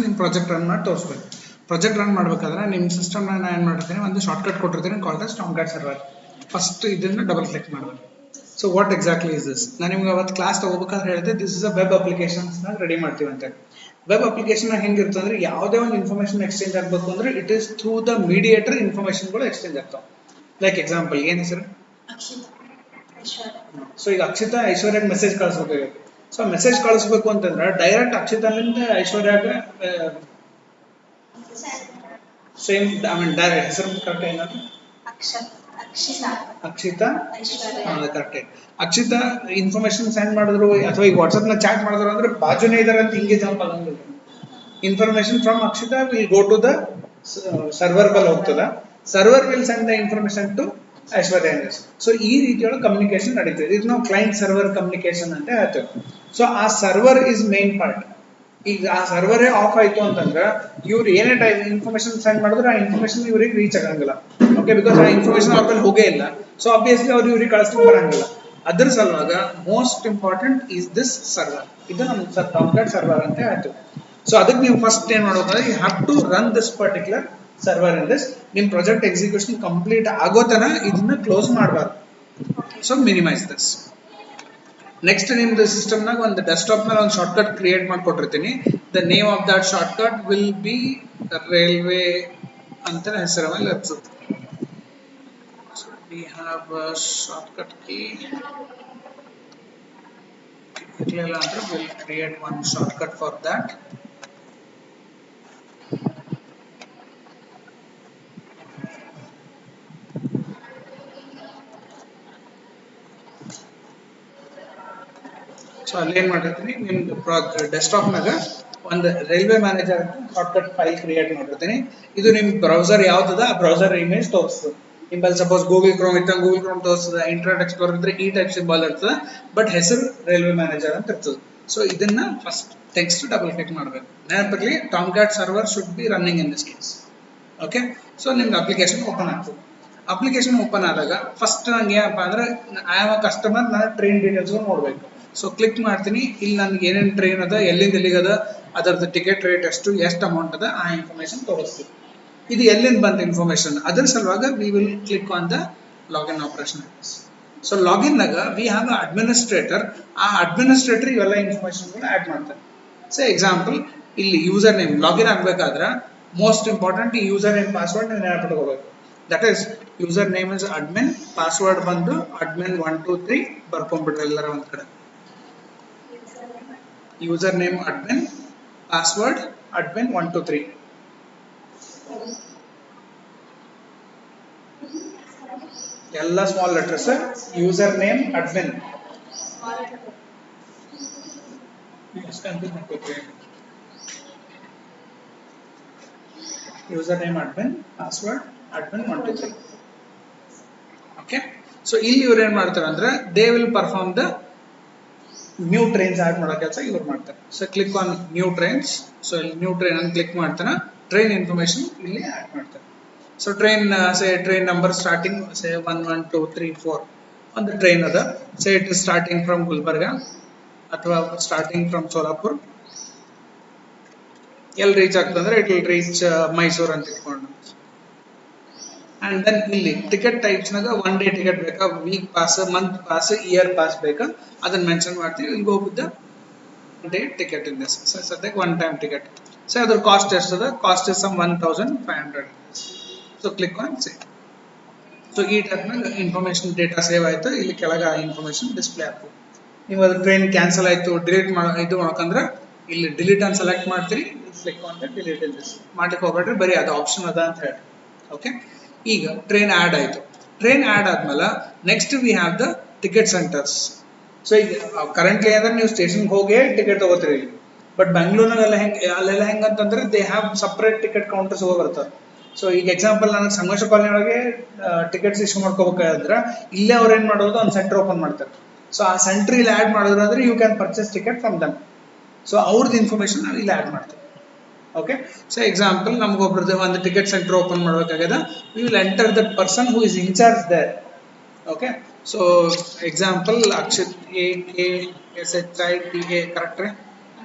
ನಿಮ್ಮ project run ಮಾಡಿ ತೋರಿಸ್ಬೇಕು. ಪ್ರಾಜೆಕ್ಟ್ ರನ್ ಮಾಡಬೇಕಾದ್ರೆ ನಿಮ್ಮ ಸಿಸ್ಟಮ್ನ ನಾನು ಏನು ಮಾಡಿರ್ತೀನಿ, ಒಂದು ಶಾರ್ಟ್ಕಟ್ ಕೊಟ್ಟಿರ್ತೀನಿ called as Tomcat server. First ಇದನ್ನು ಡಬಲ್ ಕ್ಲಿಕ್ ಮಾಡಬೇಕು. So what exactly is this? ನಾನು ನಿಮ್ಗೆ ಅವತ್ತು ಕ್ಲಾಸ್ ತಗೋಬೇಕಾದ್ರೆ ಹೇಳಿದೆ, ದಿಸ್ ಇಸ್ ಅ ವೆಬ್ ಅಪ್ಲಿಕೇಶನ್ಸ್ನ ರೆಡಿ ಮಾಡ್ತೀವಿ ಅಂತ. ವೆಬ್ ಅಪ್ಲಿಕೇಶನ್ ಹೆಂಗಿರುತ್ತೆ ಅಂದ್ರೆ, ಯಾವುದೇ ಒಂದು ಇನ್ಫಾರ್ಮೇಶನ್ ಎಕ್ಸ್ಚೇಂಜ್ ಆಗಬೇಕು ಅಂದ್ರೆ it is through the mediator ಇನ್ಫಾರ್ಮೇಶನ್ಗಳು ಎಕ್ಸ್ಚೇಂಜ್ ಆಗ್ತಾವೆ. ಲೈಕ್ ಎಕ್ಸಾಂಪಲ್ ಏನು ಹೆಸರು? ಸೊ ಈಗ ಅಕ್ಷಿತಾ ಐಶ್ವರ್ಯಾಗ ಮೆಸೇಜ್ ಕಳಿಸ್ಬೇಕಾಗಿತ್ತು. ಸೊ ಮೆಸೇಜ್ ಕಳಿಸ್ಬೇಕು ಅಂತಂದ್ರೆ ಡೈರೆಕ್ಟ್ ಅಕ್ಷಿತಾಲಿಂದ ಐಶ್ವರ್ಯಾಗ ಸೇಮ್ ಐ ಮೀನ್ ಡೈರೆಕ್ಟ್ ಹೆಸರು ಕರೆಕ್ಟ್ ಏನಾದ್ರು Akshita correct. Akshita information send ಮಾಡಿದ್ರು ಅಥವಾ ಈಗ ವಾಟ್ಸ್ಆಪ್ ನ ಚಾಟ್ ಮಾಡಿದ್ರು ಅಂದ್ರೆ ಬಾಜುನೇ ಇದಾರೆ ಅಂತ ಹಿಂಗೆ ಜಂಪ್ ಆಗಂಗಿಲ್ಲ. Information from Akshita will go to the server ಬಲ್ ಹೋಗ್ತದ. Server will send the information to Aishwarya. So ಈ ರೀತಿಯೊಳಗೆ ಕಮ್ಯುನಿಕೇಶನ್ ನಡೀತದೆ. ಇದು ನಾವು ಕ್ಲೈಂಟ್ ಸರ್ವರ್ ಕಮ್ಯುನಿಕೇಶನ್ ಅಂತ ಹೇಳ್ತೇವೆ. ಸೊ ಆ ಸರ್ವರ್ ಇಸ್ ಮೇನ್ ಪಾರ್ಟ್. ಈಗ ಆ ಸರ್ವರೇ ಆಫ್ ಆಯ್ತು ಅಂತಂದ್ರೆ ಇವ್ರು ಏನೇ ಟೈಪ್ ಇನ್ಫಾರ್ಮೇಶನ್ ಸೆಂಡ್ ಮಾಡಿದ್ರೆ ಆ ಇನ್ಫಾರ್ಮೇಶನ್ ಇವ್ರಿಗೆ ರೀಚ್ ಆಗಂಗಿಲ್ಲ. ಓಕೆ, ಬಿಕಾಸ್ ಆ ಇನ್ಫಾರ್ಮೇಶನ್ ಅವ್ರ ಮೇಲೆ ಹೋಗೇ ಇಲ್ಲ. ಸೊ ಆಬ್ವಿಯಸ್ಲಿ ಅವ್ರು ಇವ್ರಿಗೆ ಕಳಿಸ್ಲಿಕ್ಕೆ ಬರಂಗಿಲ್ಲ. ಅದ್ರ ಸಲುವಾಗ most important is this server. ಇದು ನಮ್ಮ ಟಾಮ್ಕ್ಯಾಟ್ ಸರ್ವರ್ ಅಂತ ಹೇಳ್ತೀವಿ. ಸೊ ಅದಕ್ಕೆ ನೀವು ಫಸ್ಟ್ ಏನ್ ಮಾಡ್ಬೇಕಂದ್ರೆ you have to run this particular server in this. ನಿಮ್ ಪ್ರಾಜೆಕ್ಟ್ ಎಕ್ಸಿಕ್ಯೂಷನ್ ಕಂಪ್ಲೀಟ್ ಆಗೋತನ ಇದನ್ನ ಕ್ಲೋಸ್ ಮಾಡಬಾರ್ದು. So minimise this. ನೆಕ್ಸ್ಟ್ ನಿಮ್ದು ಸಿಸ್ಟಮ್ನಾಗ ಒಂದು ಡೆಸ್ಕ್ಟಾಪ್ ಮೇಲೆ ಒಂದು ಶಾರ್ಟ್ಕಟ್ ಕ್ರಿಯೇಟ್ ಮಾಡಿಕೊಟ್ಟಿರ್ತೀನಿ. The name of that shortcut will be railway ಅಂತ ಹೆಸರ ಮೇಲೆ ಇರ್ತದೆ. We have a shortcut key. We'll create one shortcut for that. So ಅಲ್ಲಿ ಏನ್ ಮಾಡಿರ್ತೀನಿ, ನಿಮ್ದು ಡೆಸ್ಕ್ಟಾಪ್ನಾಗ ಒಂದು ರೈಲ್ವೆ ಮ್ಯಾನೇಜರ್ ಅಂತ ಶಾರ್ಟ್ಕಟ್ ಫೈಲ್ ಕ್ರಿಯೇಟ್ ಮಾಡಿರ್ತೀನಿ. ಇದು ನಿಮ್ ಬ್ರೌಸರ್ ಯಾವ್ದದ ಆ ಬ್ರೌಸರ್ ಇಮೇಜ್ ತೋರಿಸ್ತದೆ. ನಿಮ್ಮಲ್ಲಿ ಸಪೋಸ್ ಗೂಗಲ್ ಕ್ರೋಮ್ ಇತ್ತ ಗೂಗಲ್ ಕ್ರೋಮ್ ತೋರಿಸ್ತದೆ, ಇಂಟರ್ನೆಟ್ ಎಕ್ಸ್ಪ್ಲೋರರ್ ಇದ್ರೆ ಈ ಟೈಪ್ ಸಿಂಬಲ್ ಇರ್ತದೆ, ಬಟ್ ಹೆಸರು ರೈಲ್ವೆ ಮ್ಯಾನೇಜರ್ ಅಂತ ಇರ್ತದೆ. ಸೊ ಇದನ್ನ ಫಸ್ಟ್ ಟೆಕ್ಸ್ಟ್ ಡಬಲ್ ಕ್ಲಿಕ್ ಮಾಡಬೇಕು. ನೆನಪಿರಲಿ, Tomcat server should be running in this case. Okay, so ನಿಮ್ದು ಅಪ್ಲಿಕೇಶನ್ ಓಪನ್ ಆಗ್ತದೆ. ಅಪ್ಲಿಕೇಶನ್ ಓಪನ್ ಆದಾಗ ಫಸ್ಟ್ ನಂಗೆ ಏನಪ್ಪಾ ಅಂದ್ರೆ, ಐ ಆಮ್ ಅ ಕಸ್ಟಮರ್, ನಾನು ಟ್ರೈನ್ ಡೀಟೇಲ್ಸ್ ನೋಡ್ಬೇಕು. ಸೊ ಕ್ಲಿಕ್ ಮಾಡ್ತೀನಿ. ಇಲ್ಲಿ ನನ್ಗೆ ಏನೇನು ಟ್ರೈನ್ ಅದ, ಎಲ್ಲಿಂದ ಎಲ್ಲಿಗದ, ಅದರದ್ದು ಟಿಕೆಟ್ ರೇಟ್ ಎಷ್ಟು ಅಮೌಂಟ್ ಅದ, ಆ ಇನ್ಫಾರ್ಮೇಶನ್ ತೋರಿಸ್ತೀವಿ. ಇದು ಎಲ್ಲಿಂದ ಬಂದ ಇನ್ಫಾರ್ಮೇಶನ್ ಅದ್ರ ಸಲುವಾಗ we will click on the login operation. So login ನಾಗ ವಿ ಹ್ಯಾವ್ ಅ ಅಡ್ಮಿನಿಸ್ಟ್ರೇಟರ್. ಆ ಅಡ್ಮಿನಿಸ್ಟ್ರೇಟರ್ ಇವೆಲ್ಲ ಇನ್ಫಾರ್ಮೇಶನ್ ಆಡ್ ಮಾಡ್ತಾರೆ. ಸೊ ಎಕ್ಸಾಂಪಲ್ ಇಲ್ಲಿ ಯೂಸರ್ ನೇಮ್ ಲಾಗಿನ್ ಆಗ್ಬೇಕಾದ್ರೆ ಮೋಸ್ಟ್ ಇಂಪಾರ್ಟೆಂಟ್ ಈ ಯೂಸರ್ ನೇಮ್ ಪಾಸ್ವರ್ಡ್ ನೀವು ನೆನಪಿಟ್ಕೋಬೇಕು. That is user name is admin, password ಬಂದು ಅಡ್ಮಿನ್ 1 2 3 ಬರ್ಕೊಂಡ್ಬಿಡ್ರಿ ಎಲ್ಲರ ಒಂದ್ ಕಡೆ. User name admin, password admin 1 2 3. ಎಲ್ಲ small letters. User name admin, user name admin, password admin 1 2 3. Okay, so ಇಲ್ಲಿ ಇವ್ರು ಏನ್ ಮಾಡ್ತಾರೆ ಅಂದ್ರೆ they will perform the new trains add ಮಾಡೋ ಕೆಲಸ ಇವ್ರು ಮಾಡ್ತಾರೆ. So click on new trains. So ಇಲ್ಲಿ ನ್ಯೂ ಟ್ರೈನ್ ಅಂತ ಕ್ಲಿಕ್ ಮಾಡ್ತಾನೆ, ಟ್ರೈನ್ ಇನ್ಫಾರ್ಮೇಶನ್ ಇಲ್ಲಿ ಆಡ್ ಮಾಡ್ತಾರೆ. So train train number starting 1 1 2 3 4 ಒಂದು ಟ್ರೈನ್ ಅದ. It is starting from Gulbarga ಅಥವಾ ಸ್ಟಾರ್ಟಿಂಗ್ ಫ್ರಮ್ ಸೋಲಾಪುರ್. ಎಲ್ಲಿ ರೀಚ್ ಆಗ್ತಂದ್ರೆ ಇಟ್ ವಿಲ್ ರೀಚ್ ಮೈಸೂರು ಅಂತ ಇಟ್ಕೊಂಡು. ಅಂಡ್ ದೆನ್ ಇಲ್ಲಿ ಟಿಕೆಟ್ ಟೈಪ್ಸ್ ನಾಗ 1 ಡೇ ಟಿಕೆಟ್ ಬೇಕಾ, week pass, month pass, year pass ಬೇಕಾ, ಅದನ್ನ ಮೆನ್ಷನ್ ಮಾಡ್ತೀವಿ. ಇಲ್ಲಿ ಹೋಗಿದ್ದ ಡೇ ಟಿಕೆಟ್ ಇನ್ ದಿಸ್. ಸದ್ಯಕ್ಕೆ 1 ಟೈಮ್ ಟಿಕೆಟ್. ಸೊ ಅದ್ರ ಕಾಸ್ಟ್ ಎಷ್ಟದ? Cost is some 1500. So click on save. So ಈ ಟೈಪ್ ಇನ್ಫಾರ್ಮೇಶನ್ ಡೇಟಾ ಸೇವ್ ಆಯ್ತು. ಇಲ್ಲಿ ಕೆಳಗೆ ಆ ಇನ್ಫಾರ್ಮೇಶನ್ ಡಿಸ್ಪ್ಲೇ ಆಗ್ತದೆ. ನೀವು ಅದು ಟ್ರೈನ್ ಕ್ಯಾನ್ಸಲ್ ಆಯ್ತು ಡಿಲೀಟ್ ಇದು ಮಾಡ್ಕಂದ್ರೆ ಇಲ್ಲಿ ಡಿಲೀಟ್ ಅಂತ ಸೆಲೆಕ್ಟ್ ಮಾಡ್ತೀರಿ. Click on delete in this. ಮಾಡ್ಲಿಕ್ಕೆ ಹೋಗ್ಬೇಡ್ರಿ, ಬರೀ ಅದು ಆಪ್ಷನ್ ಅದ ಅಂತ ಹೇಳಿ. ಓಕೆ, ಈಗ ಟ್ರೈನ್ ಆಡ್ ಆಯ್ತು. ಟ್ರೈನ್ ಆಡ್ ಆದ್ಮೇಲೆ next we have the ticket centres. So ಈಗ ಕರೆಂಟ್ಲಿ ಅಂದ್ರೆ ನೀವು ಸ್ಟೇಷನ್ಗೆ ಹೋಗಿ ಟಿಕೆಟ್ ತಗೋತೀರಿ. ಬಟ್ ಬೆಂಗಳೂರಿನಾಗೆಲ್ಲ ಅಲ್ಲೆಲ್ಲ ಹೆಂಗಂತಂದ್ರೆ they have separate ticket counters ಹೋಗಿ ಬರ್ತಾರೆ. ಸೊ ಈಗ ಎಕ್ಸಾಂಪಲ್ ನಾನು ಸಂಗಮೇಶ ಕಾಲನಿ ಒಳಗೆ ಟಿಕೆಟ್ಸ್ ಇಶ್ಯೂ ಮಾಡ್ಕೋಬೇಕಾದ್ರೆ ಇಲ್ಲೇ ಅವ್ರು ಏನ್ ಮಾಡೋದು, ಒಂದು ಸೆಂಟರ್ ಓಪನ್ ಮಾಡ್ತಾರೆ. ಸೊ ಆ ಸೆಂಟರ್ ಇಲ್ಲಿ ಆಡ್ ಮಾಡಿದ್ರು ಅಂದ್ರೆ you can purchase ticket from them. So ಅವ್ರದ್ದು ಇನ್ಫಾರ್ಮೇಶನ್ ನಾವು ಇಲ್ಲಿ ಆಡ್ ಮಾಡ್ತೀವಿ. ಓಕೆ, ಸೊ ಎಕ್ಸಾಂಪಲ್ ನಮ್ಗೊಬ್ರದ್ದು ಒಂದು ಟಿಕೆಟ್ ಸೆಂಟರ್ ಓಪನ್ ಮಾಡ್ಬೇಕಾಗ್ಯದ. We will enter that person who is in charge there. Okay, so example Akshit AKSHITA correct ರೀ?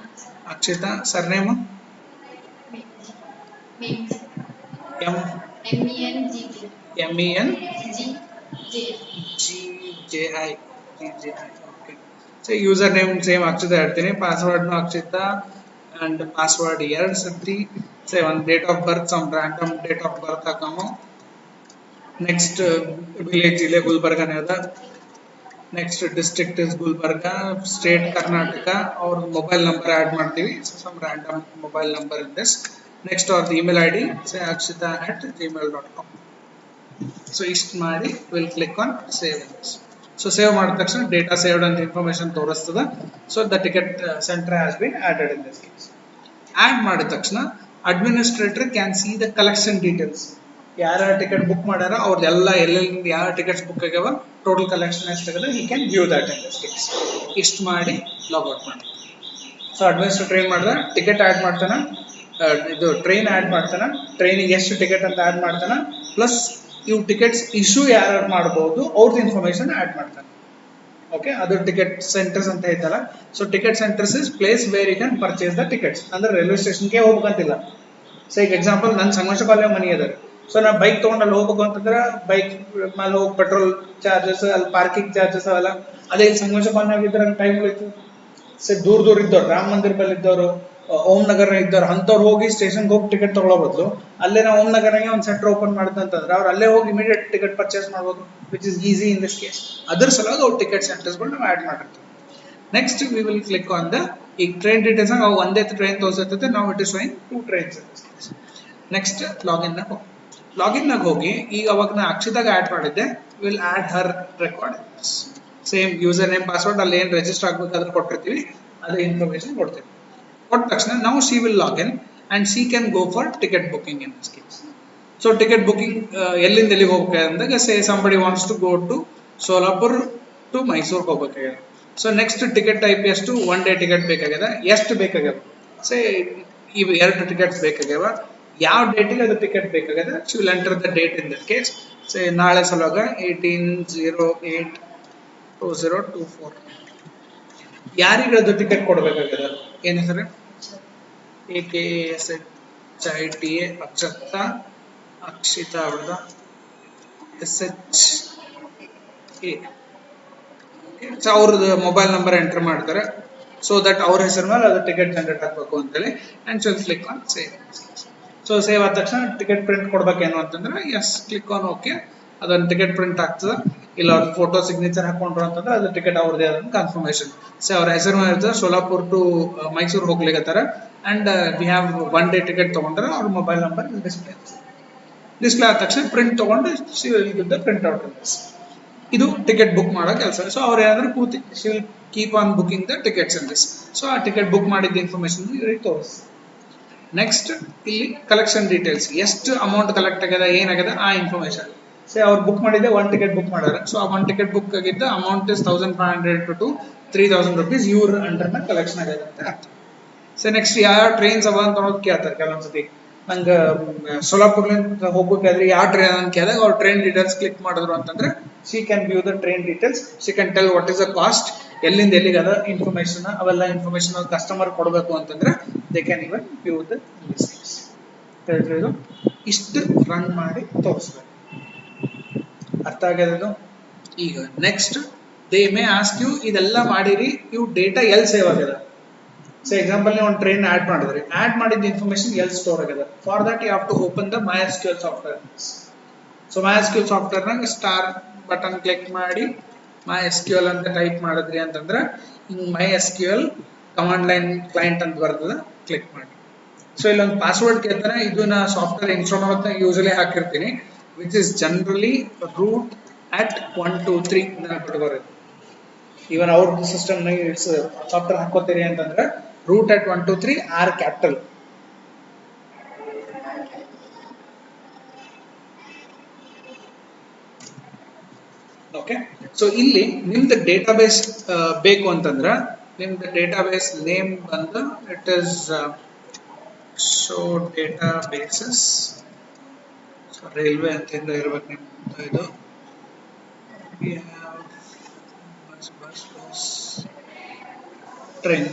Akshita surname Menj. M MENGJ. MEN G. J. GJI. GJI. Okay. So username same Akshita ಹೇಳ್ತೀನಿ, password ನು Akshita and password ಎರಡು ಸತಿ. Say one date of birth, some random date of birth ಹಾಕಮು. Next village ile Gulbarga ne ada. Next district is Gulbarga, state Karnataka, or mobile number add ಮಾಡ್ತೀವಿ. So some random mobile number in this. Next or the email ID, say akshita@gmail.com. So ಇಷ್ಟು ಮಾಡಿ will click on save. So save ಮಾಡಿದ ತಕ್ಷಣ data saved ಅಂತ information ತೋರಿಸ್ತದೆ. So the ticket centre has been added in this case. Add ಮಾಡಿದ ತಕ್ಷಣ administrator can see the collection details. ಯಾರ ticket book ಮಾಡ್ಯಾರ ಅವ್ರದ್ದೆಲ್ಲ ಎಲ್ಲೆಲ್ಲಿ ಯಾವ ಟಿಕೆಟ್ಸ್ ಬುಕ್ ಆಗ್ಯಾವ, ಟೋಟಲ್ ಕಲೆಕ್ಷನ್ ಎಷ್ಟಾಗದ, he can view that in this case. ಇಷ್ಟು ಮಾಡಿ ಲಾಗ್ಔಟ್ ಮಾಡಿ. ಸೊ ಅಡ್ಮಿನಿಸ್ಟ್ರೇಟರ್ ಏನ್ ಮಾಡಿದ, ಟಿಕೆಟ್ ಆಡ್ ಮಾಡ್ತಾನ, ಇದು ಟ್ರೈನ್ ಆಡ್ ಮಾಡ್ತಾನ, ಟ್ರೈನಿಗೆ ಎಷ್ಟು ಟಿಕೆಟ್ ಅಂತ ಆಡ್ ಮಾಡ್ತಾನ, ಪ್ಲಸ್ ಇವು ಟಿಕೆಟ್ಸ್ ಇಶ್ಯೂ ಯಾರು ಮಾಡಬಹುದು ಅವ್ರದ್ದು ಇನ್ಫಾರ್ಮೇಶನ್ ಆಡ್ ಮಾಡ್ತಾನೆ. ಓಕೆ, ಅದು ಟಿಕೆಟ್ ಸೆಂಟರ್ಸ್ ಅಂತ ಐತಲ್ಲ. So ticket centers is place where you can purchase the tickets. ಅಂದ್ರೆ ರೈಲ್ವೆ ಸ್ಟೇಷನ್ಗೆ ಹೋಗ್ಬೇಕಂತಿಲ್ಲ. ಸೊ ಈಗ ಎಕ್ಸಾಂಪಲ್ ನನ್ನ ಸಂಗಮೇಶ್ವರ ಮನಿ ಅದ, ಸೊ ನಾ ಬೈಕ್ ತಗೊಂಡು ಅಲ್ಲಿ ಹೋಗ್ಬೇಕು ಅಂತಂದ್ರೆ ಬೈಕ್ ಮೇಲೆ ಹೋಗಿ ಪೆಟ್ರೋಲ್ ಚಾರ್ಜಸ್, ಅಲ್ಲಿ ಪಾರ್ಕಿಂಗ್ ಚಾರ್ಜಸ್ ಅವೆಲ್ಲ ಅದೇ ಇಲ್ಲಿ ಸಂಗಮೇಶ್ವರ ಇದ್ರೆ ಟೈಮ್ ಉಳಿತು. ಸೊ ದೂರ ದೂರ ಇದ್ದವ್ರು, ರಾಮ ಮಂದಿರ ಬಲ್ಲಿ ಇದ್ದವರು, ಓಂ ನಗರ ಇದ್ದವ್ರು, ಅಂಥವ್ರು ಹೋಗಿ ಸ್ಟೇಷನ್ಗೆ ಹೋಗಿ ಟಿಕೆಟ್ ತಗೊಳ್ಳೋ ಬದಲು ಅಲ್ಲೇ ನಾವು ಓಂ ನಗರಗೆ ಒಂದು ಸೆಂಟರ್ ಓಪನ್ ಮಾಡ್ತಂತಂದ್ರೆ ಅವ್ರು ಅಲ್ಲೇ ಹೋಗಿ ಇಮಿಡಿಯೇಟ್ ಟಿಕೆಟ್ ಪರ್ಚೇಸ್ ಮಾಡ್ಬೋದು, which is easy in this case. ಅದ್ರ ಸಲುವಾಗಿ ಅವ್ರು ಟಿಕೆಟ್ ಸೆಂಟರ್ಸ್ಗಳು ನಾವು ಆ್ಯಡ್ ಮಾಡಿರ್ತೀವಿ. Next we will click on the, ಈಗ ಟ್ರೈನ್ ಡೀಟೇಲ್ಸ್ ನಾವು ಒಂದೇ ಟ್ರೈನ್ ತೋರಿಸುತ್ತೆ, ನಾವು it is showing 2 trains. Next login ನಾಗ ಹೋಗಿ, ಲಾಗಿನ್ ನಾಗ ಹೋಗಿ ಈಗ ಅವಾಗ ನಾ ಅಕ್ಷಿತಾಗ ಆ್ಯಡ್ ಮಾಡಿದ್ದೆ, will add Har record. Same user name password ಅಲ್ಲಿ ಏನು ರಿಜಿಸ್ಟರ್ ಆಗ್ಬೇಕಾದ್ರೆ ಕೊಟ್ಟಿರ್ತೀವಿ ಅದೇ ಇನ್ಫಾರ್ಮೇಶನ್ ಕೊಡ್ತೀವಿ. ಕೊಟ್ಟ ತಕ್ಷಣ ನಾವು she will login and she can go for ticket booking in this case. So ticket booking ಎಲ್ಲಿಂದ ಎಲ್ಲಿಗೆ ಹೋಗ್ಬೇಕು ಅಂದಾಗ, say somebody wants to go to Solapur to Mysuru ಹೋಗ್ಬೇಕಾಗ್ಯದ. ಸೊ ನೆಕ್ಸ್ಟ್ ಟಿಕೆಟ್ ಟೈಪ್ ಎಷ್ಟು, 1 day ಟಿಕೆಟ್ ಬೇಕಾಗ್ಯದ, ಎಷ್ಟು ಬೇಕಾಗ್ಯದ, ಸೇ ಇವು 2 ಟಿಕೆಟ್ಸ್ ಬೇಕಾಗ್ಯವ, ಯಾವ ಡೇಟಿಗೆ ಅದು ಟಿಕೆಟ್ ಬೇಕಾಗ್ಯದ, she will enter the date in that case. Say ನಾಳೆ ಸಲುವಾಗ 18/08/2024. ಯಾರಿಗೆ ಅದು ಟಿಕೆಟ್ ಕೊಡ್ಬೇಕಾಗ್ಯದ, ಏನ್ ಹೆಸರು, AKSHITA ಅಕ್ಷತಾ, ಅಕ್ಷಿತಾ ಅವ್ರದ SHA. ಸೊ ಅವ್ರದ್ದು ಮೊಬೈಲ್ ನಂಬರ್ ಎಂಟರ್ ಮಾಡ್ತಾರೆ, ಸೊ ದಟ್ ಅವ್ರ ಹೆಸರು ಮೇಲೆ ಅದು ಟಿಕೆಟ್ ಜನರೇಟ್ ಆಗಬೇಕು ಅಂತೇಳಿ. And she will click on save. So save ಆದ ತಕ್ಷಣ ಟಿಕೆಟ್ ಪ್ರಿಂಟ್ ಕೊಡ್ಬೇಕೇನು ಅಂತಂದ್ರೆ ಎಸ್ ಕ್ಲಿಕ್ ಆನ್ ಓಕೆ. ಅದೊಂದು ಟಿಕೆಟ್ ಪ್ರಿಂಟ್ ಆಗ್ತದೆ. ಇಲ್ಲ ಅವ್ರ ಫೋಟೋ ಸಿಗ್ನೇಚರ್ ಹಾಕೊಂಡ್ರು ಅಂತಂದ್ರೆ ಅದು ಟಿಕೆಟ್ ಅವ್ರದೇ ಆದ ಕನ್ಫರ್ಮೇಶನ್. ಸೊ ಅವ್ರ ಹೆಸರು ಇರ್ತದೆ, ಸೋಲಾಪುರ್ ಟು ಮೈಸೂರು ಹೋಗ್ಲಿಕತ್ತಾರ and we have 1 day ticket ತಗೊಂಡ್ರೆ ಅವ್ರ ಮೊಬೈಲ್ ನಂಬರ್ ಡಿಸ್ಪ್ಲೇ ಆದ ತಕ್ಷಣ ಪ್ರಿಂಟ್ ತಗೊಂಡು ಪ್ರಿಂಟ್ ಔಟ್. ಇದು ಟಿಕೆಟ್ ಬುಕ್ ಮಾಡೋ ಕೆಲಸ. ಸೊ ಅವ್ರು ಏನಾದ್ರು ಕೂತಿ she will keep on booking the tickets in this. So ಆ ಟಿಕೆಟ್ ಬುಕ್ ಮಾಡಿದ್ದ ಇನ್ಫಾರ್ಮೇಶನ್ ಇವ್ರಿಗೆ ತೋರಿಸ್. ನೆಕ್ಸ್ಟ್ ಇಲ್ಲಿ ಕಲೆಕ್ಷನ್ ಡೀಟೇಲ್ಸ್, ಎಷ್ಟು ಅಮೌಂಟ್ ಕಲೆಕ್ಟ್ ಆಗ್ಯದ, ಏನಾಗ್ಯದ ಆ ಇನ್ಫಾರ್ಮೇಶನ್. ಸೇ ಅವ್ರು ಬುಕ್ ಮಾಡಿದ್ದೆ 1 ticket ಬುಕ್ ಮಾಡ್ಯಾರ. ಸೊ ಆ 1 ticket ಬುಕ್ ಆಗಿದ್ದ ಅಮೌಂಟ್ ಇಸ್ 1500 to 3000 rupees ಇವ್ರ ಅಂಡರ್ನ ಕಲೆಕ್ಷನ್ ಆಗ್ಯದ ಅಂತ ಅರ್ಥ. ಸೊ ನೆಕ್ಸ್ಟ್ ಯಾವ ಟ್ರೈನ್ಸ್ ಅವ ಅಂತ ಅನ್ನೋದು ಕೇಳ್ತಾರೆ ಕೆಲವೊಂದ್ಸತಿ. ನಂಗೆ ಸೋಲಾಪುರ್ಲಿಂದ ಹೋಗ್ಬೇಕಾದ್ರೆ ಯಾವ ಟ್ರೈನ್ ಅಂತ ಕೇಳಿದಾಗ ಅವ್ರು ಟ್ರೈನ್ ಡೀಟೇಲ್ಸ್ ಕ್ಲಿಕ್ ಮಾಡಿದ್ರು ಅಂತಂದ್ರೆ she can view the train details, she can tell what is the cost, ಎಲ್ಲಿಂದ ಎಲ್ಲಿಗೆ ಅದ ಇನ್ಫಾರ್ಮೇಶನ್, ಅವೆಲ್ಲ ಇನ್ಫಾರ್ಮೇಶನ್ ಕಸ್ಟಮರ್ ಕೊಡಬೇಕು ಅಂತಂದ್ರೆ they can even view the listings. ಹೇಳಿದ್ರು ಇಷ್ಟು ರನ್ ಮಾಡಿ ತೋರಿಸ್ಬೇಕು. ಅರ್ಥ ಆಗ್ಯದ? ಈಗ next they may ask you, ಇದೆಲ್ಲ ಮಾಡಿರಿ, ಇವು ಡೇಟಾ ಎಲ್ಲಿ ಸೇವ್ ಆಗ್ಯದ. ಸೊ ಎಕ್ಸಾಂಪಲ್ ನೀವು ಒಂದು ಟ್ರೈನ್ ಆಡ್ ಮಾಡಿದ್ರಿ, ಆಡ್ ಮಾಡಿದ ಇನ್ಫಾರ್ಮೇಶನ್ ಎಲ್ಲಿ ಸ್ಟೋರ್ ಆಗ್ಯದ. For that you have to open the MySQL software. So MySQL ಸಾಫ್ಟ್ವೇರ್ನಾಗ ಸ್ಟಾರ್ ಬಟನ್ ಕ್ಲಿಕ್ ಮಾಡಿ MySQL ಅಂತ ಟೈಪ್ ಮಾಡಿದ್ರಿ ಅಂತಂದ್ರೆ ಹಿಂಗೆ MySQL ಕಮಾಂಡ್ ಲೈನ್ ಕ್ಲೈಂಟ್ ಅಂತ ಬರ್ತದ, ಕ್ಲಿಕ್ ಮಾಡಿ. ಸೊ ಇಲ್ಲೊಂದು ಪಾಸ್ವರ್ಡ್ ಕೇಳ್ತಾನೆ, ಇದು ನಾ ಸಾಫ್ಟ್ವೇರ್ ಇನ್ಸ್ಟಾಲ್ ಮಾಡೋದನ್ನ ಯೂಶಲಿ ಹಾಕಿರ್ತೀನಿ, which is generally root at 123 ನೆನಪಿಟ್ಕೋರಿ. ಇವನ್ ಅವ್ರ ಸಿಸ್ಟಮ್ ಸಾಫ್ಟ್ವೇರ್ ಹಾಕೋತೀರಿ ಅಂತಂದ್ರೆ root at 123 R capital. Okay, so ಇಲ್ಲಿ ನಿಮ್ದು ಡೇಟಾಬೇಸ್ ಬೇಕು ಅಂತಂದ್ರೆ ನಿಮ್ದು ಡೇಟಾಬೇಸ್ ನೇಮ್ ಬಂದು it is show databases. So railway ಅಂತಿಂದ ಇರ್ಬೇಕು ನಿಮ್ದು ಇದು. ಟ್ರೈನ್,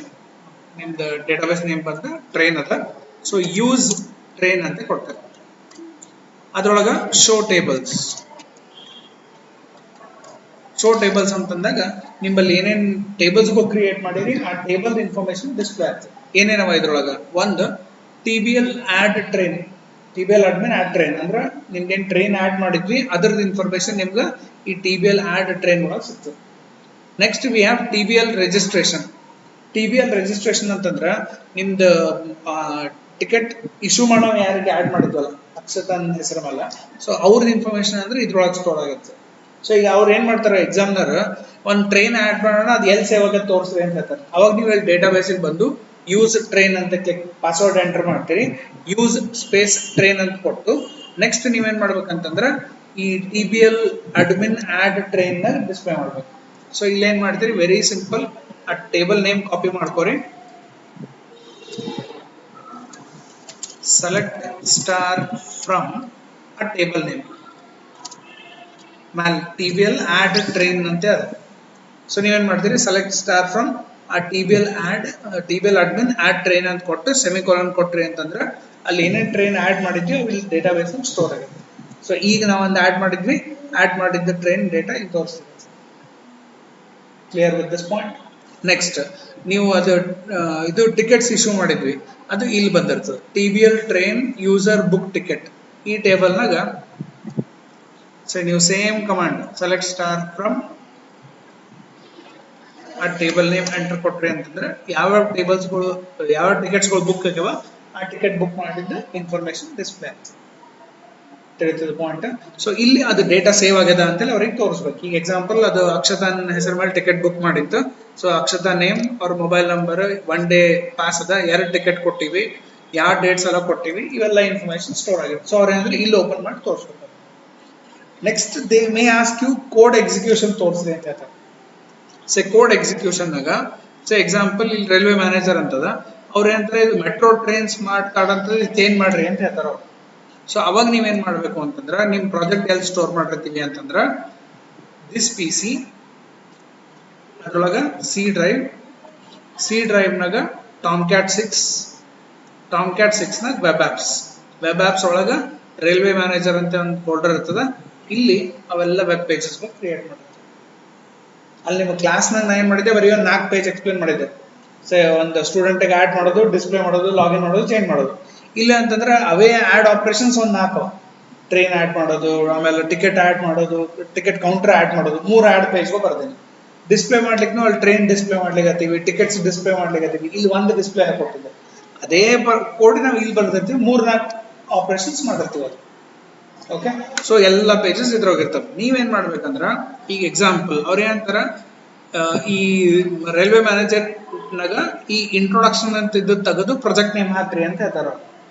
ನಿಮ್ದು ಡೇಟಾಬೇಸ್ ನೇಮ್ ಬಂದು ಟ್ರೈನ್ ಅದ. ಸೊ ಯೂಸ್ ಟ್ರೈನ್ ಅಂತ ಕೊಡ್ತಾರೆ. ಅದ್ರೊಳಗ ಶೋ ಟೇಬಲ್ಸ್ ಅಂತಂದಾಗ ನಿಮ್ಮಲ್ಲಿ ಏನೇನ್ ಟೇಬಲ್ಸ್ಗಳು ಕ್ರಿಯೇಟ್ ಮಾಡಿರಿ ಆ ಟೇಬಲ್ ಇನ್ಫಾರ್ಮೇಶನ್ ಡಿಸ್ಪ್ಲೇ ಆಗ್ತದೆ. ಏನೇನವ ಇದ್ರೊಳಗ ಒಂದು TBL add train, TBL admin add train ಅಂದ್ರೆ ನಿಮ್ಗೇನ್ ಟ್ರೈನ್ ಆಡ್ ಮಾಡಿದ್ವಿ ಅದ್ರದ್ದು ಇನ್ಫಾರ್ಮೇಶನ್ ನಿಮ್ಗೆ ಈ TBL ಆಡ್ ಟ್ರೈನ್ ಒಳಗೆ ಸಿಗ್ತದೆ. Next we have TBL registration. ಅಂತಂದ್ರ ನಿಮ್ದು ಟಿಕೆಟ್ ಇಶ್ಯೂ ಮಾಡೋ ಯಾರಿಗೆ ಆಡ್ ಮಾಡಿದ್ವಲ್ಲ ಅಕ್ಷತಾನ್ ಹೆಸರ ಮೇಲೆ, ಸೊ ಅವ್ರದ್ದು ಇನ್ಫಾರ್ಮೇಶನ್ ಅಂದ್ರೆ ಇದ್ರೊಳಗೆ ಸ್ಟೋರ್ ಆಗುತ್ತೆ. ಸೊ ಈಗ ಅವ್ರು ಏನ್ ಮಾಡ್ತಾರೆ, ಎಕ್ಸಾಮ್ನರ್ ಒಂದು ಟ್ರೈನ್ ಆಡ್ ಮಾಡೋಣ ಅದು ಎಲ್ಲಿ ಸೇವ್ ಆಗುತ್ತೆ ತೋರಿಸ್ರಿ ಅಂತ ಹೇಳ್ತಾರೆ. ಅವಾಗ ನೀವು ಇಲ್ಲಿ ಡೇಟಾ ಬೇಸಿಗೆ ಬಂದು ಯೂಸ್ ಟ್ರೈನ್ ಅಂತ ಕ್ಲಿಕ್ ಪಾಸ್ವರ್ಡ್ ಎಂಟರ್ ಮಾಡ್ತೀರಿ, ಯೂಸ್ ಸ್ಪೇಸ್ ಟ್ರೈನ್ ಅಂತ ಕೊಟ್ಟು ನೆಕ್ಸ್ಟ್ ನೀವೇನ್ ಮಾಡ್ಬೇಕಂತಂದ್ರೆ ಈ TBL ಅಡ್ಮಿನ್ ಆಡ್ ಟ್ರೈನ್ ನ ಡಿಸ್ಪ್ಲೇ ಮಾಡ್ಬೇಕು. ಸೊ ಇಲ್ಲಿ ಏನ್ ಮಾಡ್ತೀರಿ, ವೆರಿ ಸಿಂಪಲ್, ಆ ಟೇಬಲ್ ನೇಮ್ ಕಾಪಿ ಮಾಡ್ಕೋರಿ, ಸೆಲೆಕ್ಟ್ ಸ್ಟಾರ್ ಫ್ರಮ್ ಆ ಟೇಬಲ್ ನೇಮ್ ಮ್ಯಾಲ್ TBL ಆಡ್ ಟ್ರೈನ್ ಅಂತ ಅದ. ಸೊ ನೀವೇನ್ ಮಾಡ್ತೀರಿ, ಸೆಲೆಕ್ಟ್ ಸ್ಟಾರ್ ಫ್ರಮ್ ಆ TBL ಅಡ್ಮಿನ್ ಆಡ್ ಟ್ರೈನ್ ಅಂತ ಕೊಟ್ಟು ಸೆಮಿಕೋಲನ್ ಕೊಟ್ರಿ ಅಂತಂದ್ರೆ ಅಲ್ಲಿ ಏನೇನ್ ಟ್ರೈನ್ ಆಡ್ ಮಾಡಿದ್ವಿ ಇಲ್ಲಿ ಡೇಟಾ ಬೇಸ್ ಸ್ಟೋರ್ ಆಗುತ್ತೆ. ಸೊ ಈಗ ನಾವು ಒಂದು ಆಡ್ ಮಾಡಿದ್ದ ಟ್ರೈನ್ ಡೇಟಾ ಇಲ್ಲಿ ತೋರಿಸ್ತೀವಿ. Clear with this point. Next ನೀವು ಇದು ಟಿಕೆಟ್ಸ್ ಇಶ್ಯೂ ಮಾಡಿದ್ವಿ ಅದು ಇಲ್ಲಿ ಬಂದಿರ್ತದೆ, TBL train user book ticket. ಈ ಟೇಬಲ್ನಾಗ ಸೊ ನೀವು same command select star from ಆ ಟೇಬಲ್ ನೇಮ್ ಎಂಟರ್ ಕೊಟ್ರಿ ಅಂತಂದ್ರೆ ಯಾವ ಟಿಕೆಟ್ಸ್ಗಳು ಬುಕ್ ಆಗ್ಯಾವ ಆ ಟಿಕೆಟ್ ಬುಕ್ ಮಾಡಿದ್ದ ಇನ್ಫಾರ್ಮೇಶನ್ ಡಿಸ್ಪ್ಲೇ ಆಗ್ತದೆ. ತಿಳಿತದ ಪಾಯಿಂಟ್. ಸೊ ಇಲ್ಲಿ ಅದು ಡೇಟಾ ಸೇವ್ ಆಗ್ಯದ ಅಂತೇಳಿ ಅವ್ರಿಗೆ ತೋರಿಸ್ಬೇಕು. ಈಗ ಎಕ್ಸಾಂಪಲ್ ಅದು ಅಕ್ಷತಾನ್ ಹೆಸರು ಮೇಲೆ ಟಿಕೆಟ್ ಬುಕ್ ಮಾಡಿತ್ತು, ಸೊ ಅಕ್ಷತಾ ನೇಮ್ ಅವ್ರ ಮೊಬೈಲ್ ನಂಬರ್ 1 ಡೇ ಪಾಸ್ ಅದ, 2 ಟಿಕೆಟ್ ಕೊಟ್ಟಿವಿ, ಯಾವ ಡೇಟ್ಸ್ ಎಲ್ಲ ಕೊಟ್ಟಿವಿ, ಇವೆಲ್ಲ ಇನ್ಫಾರ್ಮೇಶನ್ ಸ್ಟೋರ್ ಆಗಿದೆ. ಸೊ ಅವ್ರು ಏನಂದ್ರೆ ಇಲ್ಲಿ ಓಪನ್ ಮಾಡಿ ತೋರಿಸ್ಬೇಕು. Next they may ask you code execution ತೋರಿಸ್ರಿ ಅಂತ ಹೇಳ್ತಾರೆ. ಕೋಡ್ ಎಕ್ಸಿಕ್ಯೂಷನ್ ನಾಗ ಎಕ್ಸಾಂಪಲ್ ಇಲ್ಲಿ ರೈಲ್ವೆ ಮ್ಯಾನೇಜರ್ ಅಂತದ, ಅವ್ರ ಏನಂತಾರೆ ಇದು ಮೆಟ್ರೋ ಟ್ರೈನ್ ಸ್ಮಾರ್ಟ್ ಕಾರ್ಡ್ ಅಂತ ಚೇಂಜ್ ಮಾಡ್ರಿ ಅಂತ ಹೇಳ್ತಾರ ಅವ್ರು. ಸೊ ಅವಾಗ ನೀವೇನ್ ಮಾಡ್ಬೇಕು ಅಂತಂದ್ರ ನಿಮ್ ಪ್ರಾಜೆಕ್ಟ್ ಎಲ್ಲಿ ಸ್ಟೋರ್ ಮಾಡಿರ್ತೀವಿ ಅಂತಂದ್ರ ದಿಸ್ PC ಅದ್ರೊಳಗ ಸಿ ಡ್ರೈವ್ ನಾಗ ಟಾಮ್ಕ್ಯಾಟ್ 6 ನಾಗ ವೆಬ್ ಆಪ್ಸ್ ಒಳಗ ರೈಲ್ವೆ ಮ್ಯಾನೇಜರ್ ಅಂತ ಒಂದು ಫೋಲ್ಡರ್ ಇರ್ತದ. ಇಲ್ಲಿ ಅವೆಲ್ಲ ವೆಬ್ ಪೇಜಸ್ ಕ್ರಿಯೇಟ್ ಮಾಡಿರ್ತೀವಿ. ಅಲ್ಲಿ ನಿಮ್ಮ ಕ್ಲಾಸ್ನಾಗ ನಾ ಏನ್ ಮಾಡಿದ್ದೆ, ಬರೀ ಒಂದು 4 ಪೇಜ್ ಎಕ್ಸ್ಪ್ಲೇನ್ ಮಾಡಿದ್ದೆ. ಒಂದು ಸ್ಟೂಡೆಂಟ್ಗೆ ಆಡ್ ಮಾಡೋದು, ಡಿಸ್ಪ್ಲೇ ಮಾಡೋದು, ಲಾಗಿನ್ ಮಾಡೋದು, ಚೇಂಜ್ ಮಾಡೋದು. ಇಲ್ಲ ಅಂತಂದ್ರೆ ಅವೇ ಆಡ್ ಆಪರೇಷನ್ಸ್ ಒಂದು 4, ಟ್ರೈನ್ ಆಡ್ ಮಾಡೋದು, ಆಮೇಲೆ ಟಿಕೆಟ್ ಆಡ್ ಮಾಡೋದು, ಟಿಕೆಟ್ ಕೌಂಟರ್ ಆಡ್ ಮಾಡೋದು, 3 ಆಡ್ ಪೇಜ್ಗಳು ಬರ್ತೀನಿ. ಡಿಸ್ಪ್ಲೇ ಮಾಡ್ಲಿಕ್ಕೆ ಅಲ್ಲಿ ಟ್ರೈನ್ ಡಿಸ್ಪ್ಲೇ ಮಾಡ್ಲಿಕ್ಕೆ, ಟಿಕೆಟ್ಸ್ ಡಿಸ್ಪ್ಲೇ ಮಾಡ್ಲಿಕ್ಕೆ ಇಲ್ಲಿ ಒಂದು ಡಿಸ್ಪ್ಲೇ ಕೊಟ್ಟಿದ್ದೆ. ಅದೇ ಕೋಡ್ ನಾವು ಇಲ್ಲಿ ಬರ್ದಿರ್ತೀವಿ, 3-4 ಆಪರೇಷನ್ಸ್ ಮಾಡಿರ್ತೀವಿ ಅದು. ಓಕೆ, ಸೊ ಎಲ್ಲ ಪೇಜಸ್ ಇದ್ರೋಗಿರ್ತವೆ. ನೀವೇನ್ ಮಾಡ್ಬೇಕಂದ್ರ ಈಗ ಎಕ್ಸಾಂಪಲ್ ಅವ್ರ ಏನಂತಾರ, ಈ ರೈಲ್ವೆ ಮ್ಯಾನೇಜರ್ ನಾಗ ಈ ಇಂಟ್ರೊಡಕ್ಷನ್ ಅಂತ ಇದ್ದು ತೆಗೆದು ಪ್ರಾಜೆಕ್ಟ್ ನೇಮ್ ಹಾಕ್ರಿ ಅಂತ ಹೇಳ್ತಾರ.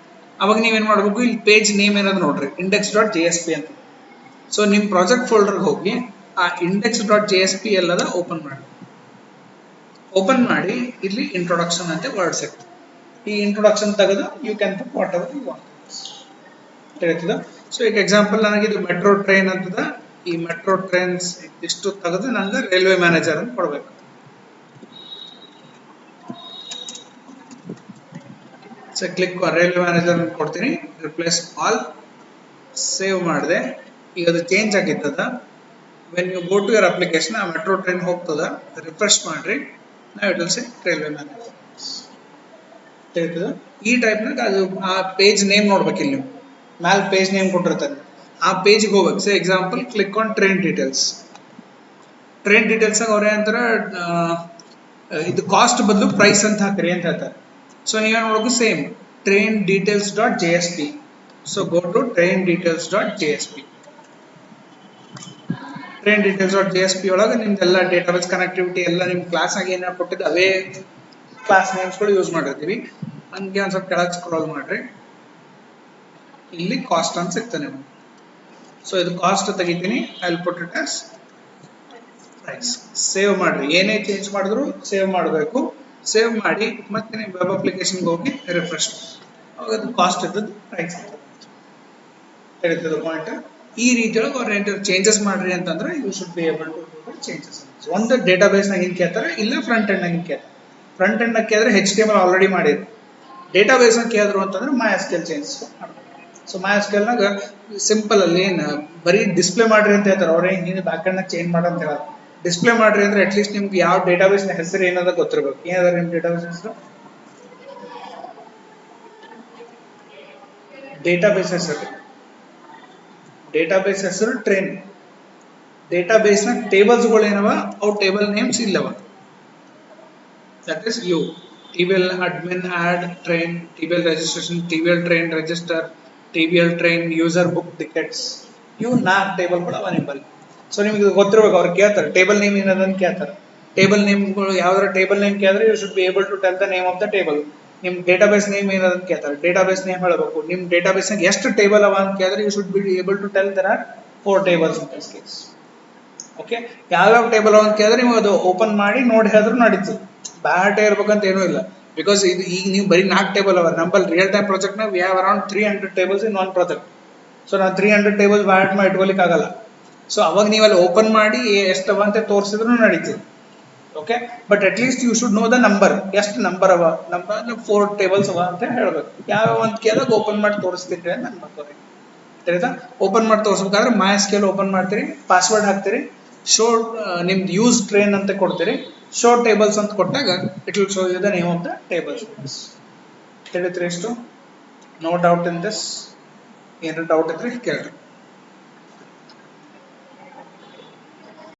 ಅವಾಗ ನೀವೇನ್ ಮಾಡ್ಬೇಕು, ಇಲ್ಲಿ ಪೇಜ್ ನೇಮ್ ಏನದು ನೋಡ್ರಿ, index.jsp ಅಂತ. ಸೊ ನಿಮ್ ಪ್ರಾಜೆಕ್ಟ್ ಫೋಲ್ಡರ್ಗೆ ಹೋಗಿ ಆ index.jsp ಎಲ್ಲದ ಓಪನ್ ಮಾಡಿ ಇಲ್ಲಿ ಇಂಟ್ರೊಡಕ್ಷನ್ ಅಂತ ವರ್ಡ್ ಸಿಗ್ತದೆ. ಈ ಇಂಟ್ರೊಡಕ್ಷನ್ ತೆಗೆದು you can put whatever you want. ತಿಳಿತದ? ಸೊ ಈಗ ಎಕ್ಸಾಂಪಲ್ ನನಗೆ ಇದು ಮೆಟ್ರೋ ಟ್ರೈನ್ ಅಂತದ, ಈ ಮೆಟ್ರೋ ಟ್ರೈನ್ಸ್ ಇಷ್ಟು ತೆಗೆದು ನಂಗೆ ರೈಲ್ವೆ ಮ್ಯಾನೇಜರ್ ಅಂತ ಕೊಡ್ಬೇಕು. ಸೊ ಕ್ಲಿಕ್ ರೈಲ್ವೆ ಮ್ಯಾನೇಜರ್ ಅಂತ ಕೊಡ್ತೀನಿ, ರಿಪ್ಲೇಸ್ ಆಲ್, ಸೇವ್ ಮಾಡಿದೆ. ಈಗ ಅದು ಚೇಂಜ್ ಆಗಿತ್ತದ. When you go to your application ಆ ಮೆಟ್ರೋ ಟ್ರೈನ್ ಹೋಗ್ತದ, ರಿಫ್ರೆಶ್ ಮಾಡ್ರಿ, ನಾವು it will say railway manager. ತಿಳಿತದ? ಈ ಟೈಪ್ನಾಗ ಅದು ಆ ಪೇಜ್ ನೇಮ್ ನೋಡ್ಬೇಕು. ಇಲ್ಲಿ ನೀವು ಮ್ಯಾಲ್ ಪೇಜ್ ನೇಮ್ ಕೊಟ್ಟಿರ್ತಾರೆ, ಆ ಪೇಜ್ಗೆ ಹೋಗ್ಬೇಕು. So example click on train details ಅವ್ರ ಏನಂತಾರ, ಇದು ಕಾಸ್ಟ್ ಬದಲು ಪ್ರೈಸ್ ಅಂತ ಹಾಕ್ರಿ ಅಂತ ಹೇಳ್ತಾರೆ. ಸೊ ನೀವೇನು ನೋಡೋದು same train details.jsp. So go to train details.jsp. Train details.jsp ಒಳಗೆ ನಿಮ್ದೆಲ್ಲ ಡೇಟಾಬೇಸ್ ಕನೆಕ್ಟಿವಿಟಿ ಎಲ್ಲ ನಿಮ್ಮ ಕ್ಲಾಸ್ ಆಗಿ ಏನಾರು ಕೊಟ್ಟಿದ್ದು ಅವೇ ಕ್ಲಾಸ್ ನೇಮ್ಸ್ಗಳು ಯೂಸ್ ಮಾಡಿರ್ತೀವಿ. ಹಂಗೆ ಒಂದು ಸ್ವಲ್ಪ ಕೆಳಗೆ ಸ್ಕ್ರೋಲ್ ಮಾಡ್ರಿ, ಇಲ್ಲಿ ಕಾಸ್ಟ್ ಅಂತ ಸಿಗ್ತಾನೆ. ಸೊ ಇದು ಕಾಸ್ಟ್ ತೆಗಿತೀನಿ, I will put it as price. Save ಮಾಡ್ರಿ, ಏನೇ ಚೇಂಜ್ ಮಾಡಿದ್ರು ಸೇವ್ ಮಾಡಬೇಕು. ಸೇವ್ ಮಾಡಿ ಮತ್ತೆ ನೀವು ವೆಬ್ ಅಪ್ಲಿಕೇಶನ್ಗೆ ಹೋಗಿ ರಿಫ್ರೆಶ್ ಮಾಡಿ, ಅವಾಗ ಅದು ಕಾಸ್ಟ್ ಇದ್ದದ್ದು ಪ್ರೈಸ್ ಹೇಳ್ತದೆ ಪಾಯಿಂಟ್. ಈ ರೀತಿಯೊಳಗೆ ಅವ್ರು ಏನಾದ್ರು ಚೇಂಜಸ್ ಮಾಡ್ರಿ ಅಂತಂದ್ರೆ you should be able to do changes. ಒಂದು ಡೇಟಾ ಬೇಸ್ನಾಗ ಹಿಂಗೆ ಕೇಳ್ತಾರೆ, ಇಲ್ಲ ಫ್ರಂಟ್ ಎಂಡ್ನಾಗ ಹಿಂಗೆ ಕೇಳ್ತಾರೆ. ಫ್ರಂಟ್ ಎಂಡ್ನಾಗ ಕೇಳಿದ್ರೆ HTML ಆಲ್ರೆಡಿ ಮಾಡಿರಿ, ಡೇಟಾಬೇಸ್ ಅಂತ ಕೇಳಿದ್ರು ಅಂತಂದ್ರೆ MySQL ಚೇಂಜ್ ಮಾಡ್ಬೇಕು. ಸೊ MySQL ಸಿಂಪಲ್ ಅಲ್ಲಿ ಏನು ಬರೀ ಡಿಸ್ಪ್ಲೇ ಮಾಡ್ರಿ ಅಂತ ಹೇಳ್ತಾರೆ, ಅವ್ರೇ ಹಿಂಗೆ ಬ್ಯಾಕ್ ಎಂಡ್ ಚೇಂಜ್ ಮಾಡಿ ಅಂತ ಹೇಳೋದು. ಡಿಸ್ಪ್ಲೇ ಮಾಡ್ರಿ ಅಂದ್ರೆ ಅಟ್ಲೀಸ್ಟ್ ನಿಮ್ಗೆ ಯಾವ ಡೇಟಾಬೇಸ್ ನ ಹೆಸರು ಏನದ ಗೊತ್ತಿರ್ಬೇಕು. ಏನದ ನಿಮ್ ಡೇಟಾಬೇಸ್ ಹೆಸರು? ಡೇಟಾಬೇಸ್ ಹೆಸರು ಟ್ರೈನ್. ಡೇಟಾಬೇಸ್ ನ ಟೇಬಲ್ಸ್ ಗಳು ಏನವ, ಅವು ಟೇಬಲ್ ನೇಮ್ಸ್ ಇಲ್ಲವ. That is you TBL admin add train, TBL registration, TBL train register, TBL train user book tickets. ಇವು 4 ಟೇಬಲ್ಗಳು ಅವ ನಿಮ್ಮಲ್ಲಿ. ಸೊ ನಿಮ್ಗೆ ಗೊತ್ತಿರ್ಬೇಕು, ಅವ್ರು ಕೇಳ್ತಾರೆ ಟೇಬಲ್ ನೇಮ್ ಏನದಂತ ಕೇಳ್ತಾರೆ. ಟೇಬಲ್ ನೇಮ್ಗಳು ಯಾವ್ದಾರ ಟೇಬಲ್ ನೇಮ್ ಕೇಳಿದ್ರೆ you should be able to tell the name of the table. ನಿಮ್ ಡೇಟಾಬೇಸ್ ನೇಮ್ ಏನದಂತ ಕೇಳ್ತಾರೆ, ಡೇಟಾಬೇಸ್ ನೇಮ್ ಹೇಳಬೇಕು. ನಿಮ್ ಡೇಟಾಬೇಸ್ ನಾಗ ಎಷ್ಟು ಟೇಬಲ್ ಅವ ಅಂತ ಕೇಳಿದ್ರೆ you should be able to tell there are 4 tables in this case. Okay, ಯಾವ್ಯಾವ ಟೇಬಲ್ ಅವ ಅಂತ ಕೇಳಿದ್ರೆ ನೀವು ಅದು ಓಪನ್ ಮಾಡಿ ನೋಡಿ ಹೇಳಿದ್ರು ನಡೀತು. ಬ್ಯಾಟೇ ಇರ್ಬೇಕಂತ ಏನೂ ಇಲ್ಲ. ಬಿಕಾಸ್ ಇದು ಈಗ ನೀವು ಬರೀ 4 ಟೇಬಲ್ ಅವ. ನಮ್ಮಲ್ಲಿ real time project we have around 300 tables in one project. So ನಾವು 300 tables ಬ್ಯಾಟ್ ಮಾಡಿ ಇಟ್ಕೊಲಿಕ್ಕೆ ಆಗಲ್ಲ. ಸೊ ಅವಾಗ ನೀವು ಅಲ್ಲಿ ಓಪನ್ ಮಾಡಿ ಎಷ್ಟವ ಅಂತ ತೋರಿಸಿದ್ರು ನಡೀತದೆ. Okay, but at least you should know the number. ಎಷ್ಟು ನಂಬರ್ ಅವ, ನಂಬರ್ 4 tables ಅವ ಅಂತ ಹೇಳ್ಬೇಕು. ಯಾವ ಅಂತ ಕೇಳಿದಾಗ ಓಪನ್ ಮಾಡಿ ತೋರಿಸ್ತಿದ್ರಿ ಅಂತ ನಾನು ಮಾಡ್ಕೋರಿ. ಆಯ್ತಾ? ಓಪನ್ ಮಾಡಿ ತೋರಿಸ್ಬೇಕಾದ್ರೆ MySQL ಓಪನ್ ಮಾಡ್ತೀರಿ, ಪಾಸ್ವರ್ಡ್ ಹಾಕ್ತೀರಿ, ಶೋ ನಿಮ್ದು ಯೂಸ್ ಟ್ರೈನ್ ಅಂತ ಕೊಡ್ತೀರಿ, ಶೋ ಟೇಬಲ್ಸ್ ಅಂತ ಕೊಟ್ಟಾಗ it will show you the name of the tables. ತಿಳಿತ್ರಿ ಇಷ್ಟು? No doubt in this? ಏನಾದ್ರು ಡೌಟ್ ಇದ್ರೆ ಕೇಳ್ರಿ.